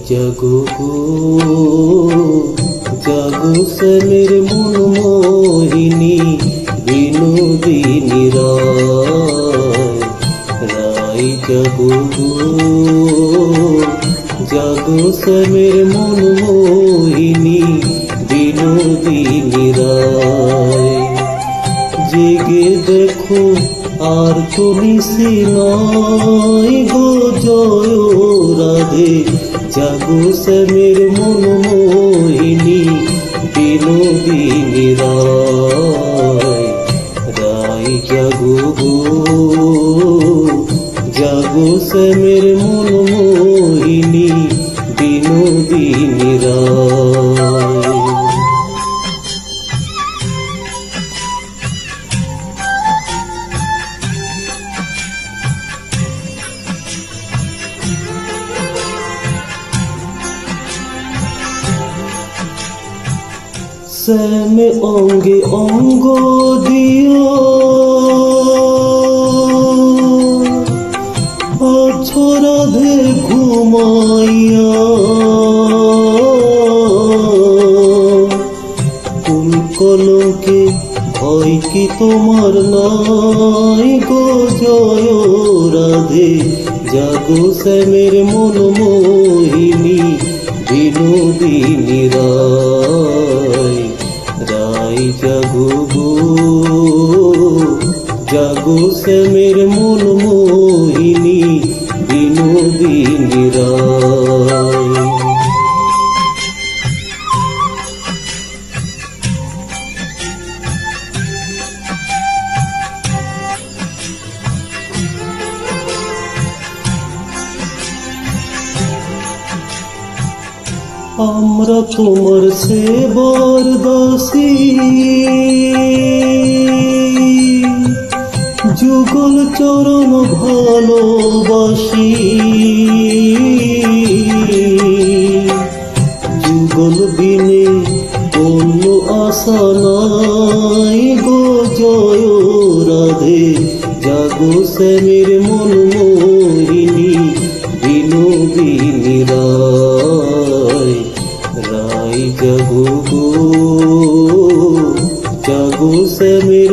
জাগো গো জাগো শ্যামের মন মোহিনী বিনোদিনী রায় জাগো গো জাগো শ্যামের মন মোহিনী বিনোদিনী রায় জেগে দেখো আর তো নিশি নয় গো জয় রাধে জাগো শ্যামের মন মোহিনী বিনোদিনী রায় জাগো গো জাগো শ্যামের মন মোহিনী বিনোদিনী রায়। শ্যাম অঙ্গে অঙ্গ দিও আছো রাধে ঘুমাইয়া কোন কলকে ভয় কি তোমার নাই গো জয় রাধে জাগো শ্যামের মন মোহিনী বিনোদিনী রায় জাগো গো জাগো শ্যামের মন মোহিনী বিনোদিনী রায়। আমরা তোমার সেবার দাসী যুগল চরণ ভালোবাসি যুগল বিনে অন্য আশা নাই গো জয় রাধে জাগো শ্যামের মন মোহিনী বিনোদিনী রায় জাগো গো জাগো শ্যামের